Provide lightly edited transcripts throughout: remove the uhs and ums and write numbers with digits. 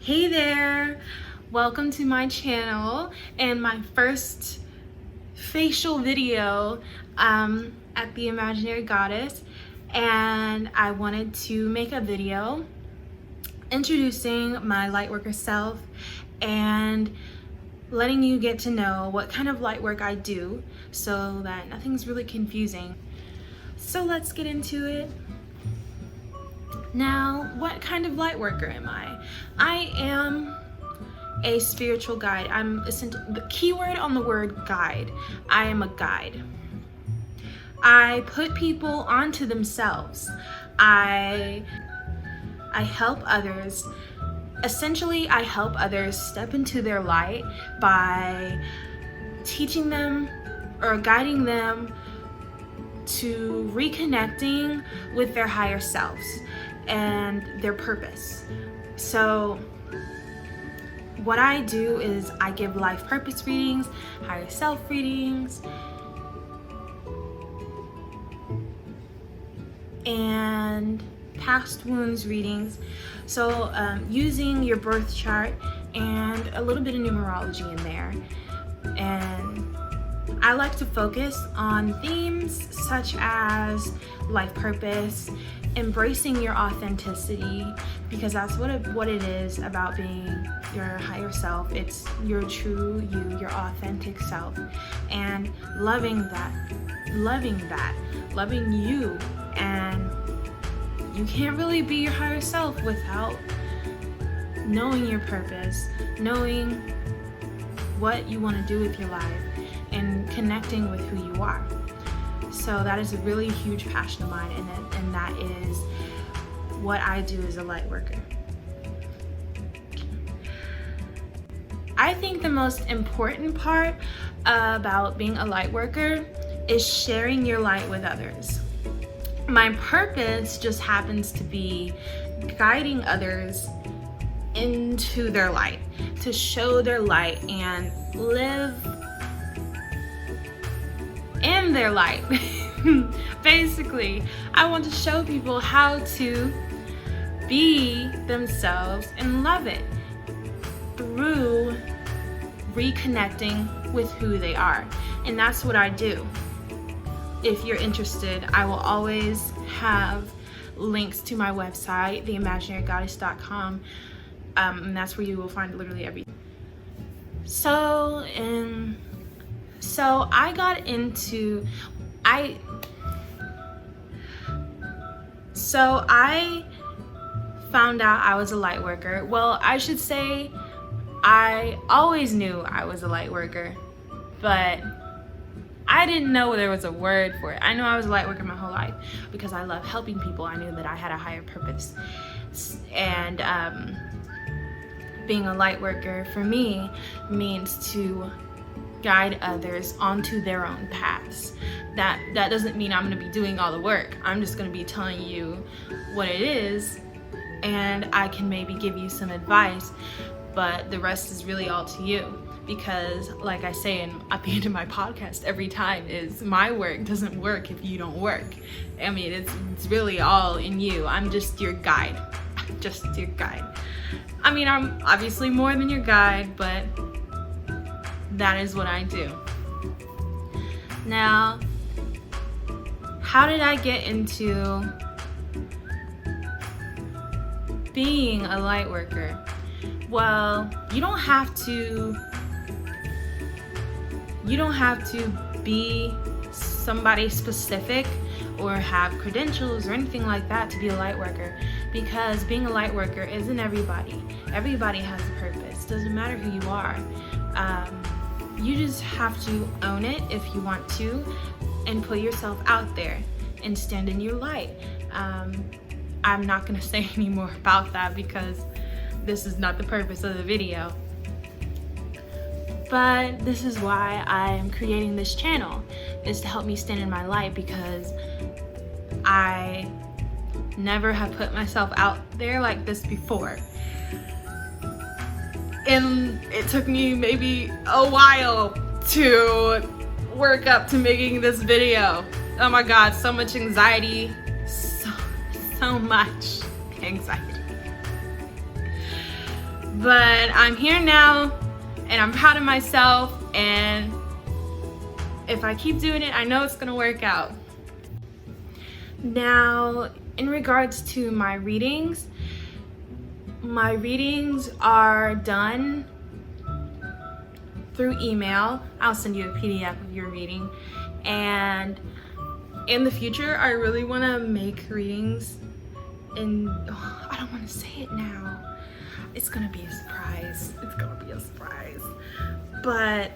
Hey there, welcome to my channel and my first facial video at the Imaginary Goddess, and I wanted to make a video introducing my lightworker self and letting you get to know what kind of light work I do so that nothing's really confusing. So let's get into it. Now, what kind of light worker am I? I am a spiritual guide. The keyword on the word guide. I am a guide. I put people onto themselves. I help others. Essentially, I help others step into their light by teaching them or guiding them to reconnecting with their higher selves and their purpose. So what I do is I give life purpose readings, higher self readings, and past wounds readings. So using your birth chart and a little bit of numerology in there. And I like to focus on themes such as life purpose, embracing your authenticity, because that's what it is about being your higher self. It's your true you, your authentic self, and loving you. And you can't really be your higher self without knowing your purpose, knowing what you want to do with your life, and connecting with who you are. So that is a really huge passion of mine, and that is what I do as a light worker. I think the most important part about being a light worker is sharing your light with others. My purpose just happens to be guiding others into their light, to show their light and live in their light. Basically, I want to show people how to be themselves and love it through reconnecting with who they are. And that's what I do. If you're interested, I will always have links to my website, theimaginarygoddess.square.site, and that's where you will find literally everything. So I found out I was a light worker. Well, I should say I always knew I was a light worker, but I didn't know there was a word for it. I knew I was a light worker my whole life because I love helping people. I knew that I had a higher purpose. And being a light worker for me means to guide others onto their own paths. That doesn't mean I'm going to be doing all the work. I'm just going to be telling you what it is, and I can maybe give you some advice, but the rest is really all to you. Because like I say at the end of my podcast every time, is my work doesn't work if you don't work. I mean, it's really all in you. I'm just your guide. Just your guide. I mean, I'm obviously more than your guide, but that is what I do. Now, how did I get into being a light worker? Well, you don't have to be somebody specific or have credentials or anything like that to be a light worker, because being a light worker isn't everybody. Everybody has a purpose. Doesn't matter who you are. You just have to own it if you want to, and put yourself out there and stand in your light. I'm not going to say any more about that because this is not the purpose of the video. But this is why I'm creating this channel, is to help me stand in my light, because I never have put myself out there like this before. And it took me maybe a while to work up to making this video. Oh my God, so much anxiety, so much anxiety. But I'm here now, and I'm proud of myself, and if I keep doing it, I know it's gonna work out. Now, in regards to my readings are done through email. I'll send you a PDF of your reading, and in the future, I really want to make readings, and I don't want to say it now. It's gonna be a surprise. It's gonna be a surprise. But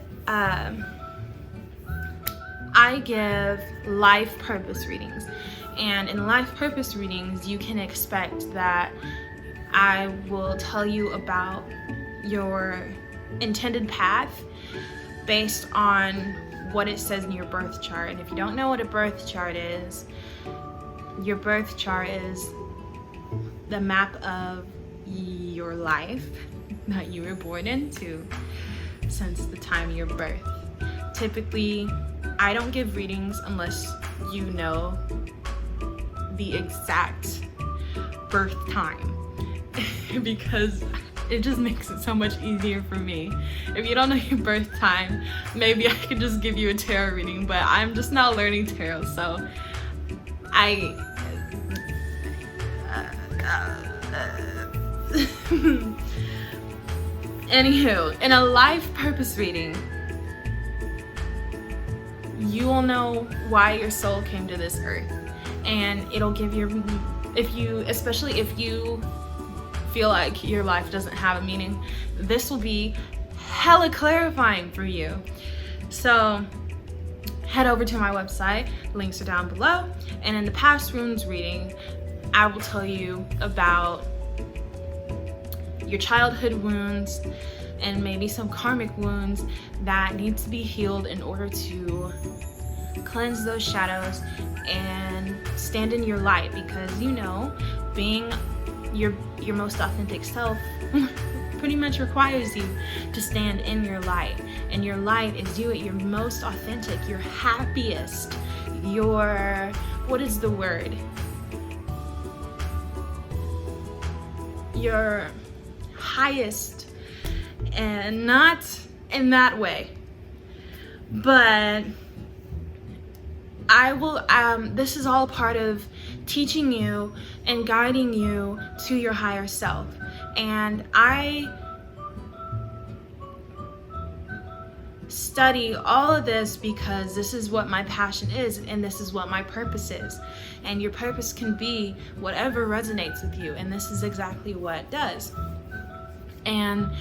I give life purpose readings, and in life purpose readings, you can expect that I will tell you about your intended path based on what it says in your birth chart. And if you don't know what a birth chart is, your birth chart is the map of your life that you were born into since the time of your birth. Typically, I don't give readings unless you know the exact birth time because it just makes it so much easier for me. If you don't know your birth time, maybe I could just give you a tarot reading, but I'm just now learning tarot, so anywho, in a life purpose reading, you will know why your soul came to this earth, and it'll give you, especially if you feel like your life doesn't have a meaning, this will be hella clarifying for you. So head over to my website, links are down below, and in the past wounds reading, I will tell you about your childhood wounds and maybe some karmic wounds that need to be healed in order to cleanse those shadows and stand in your light, because you know, being your most authentic self pretty much requires you to stand in your light, and your light is you at your most authentic, your happiest, your, what is the word, your highest, and not in that way, but I will, this is all part of teaching you and guiding you to your higher self. And I study all of this because this is what my passion is, and this is what my purpose is. And your purpose can be whatever resonates with you, and this is exactly what it does. And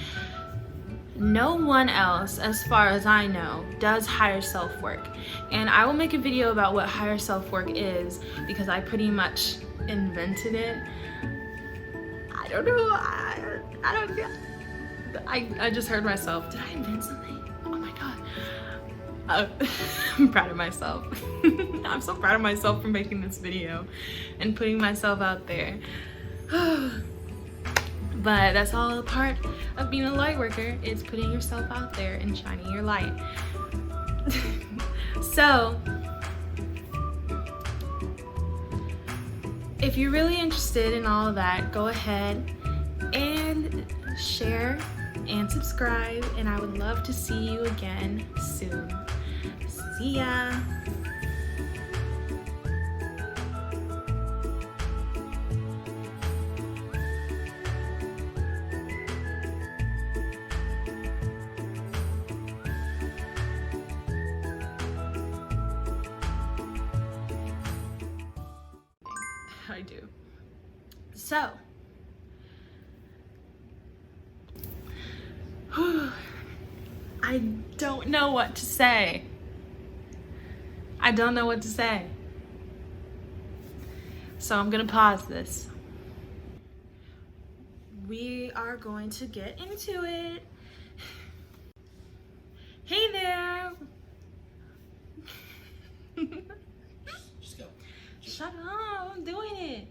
no one else, as far as I know, does higher self work. And I will make a video about what higher self work is because I pretty much invented it. I don't know. I don't know. I just heard myself. Did I invent something? Oh my god. I'm proud of myself. I'm so proud of myself for making this video and putting myself out there. But that's all a part of being a light worker, is putting yourself out there and shining your light. So, if you're really interested in all of that, go ahead and share and subscribe, and I would love to see you again soon. See ya! I do. So, I don't know what to say. I don't know what to say. So I'm gonna pause this. We are going to get into it. Hey there. Just go. Shut up, I'm doing it.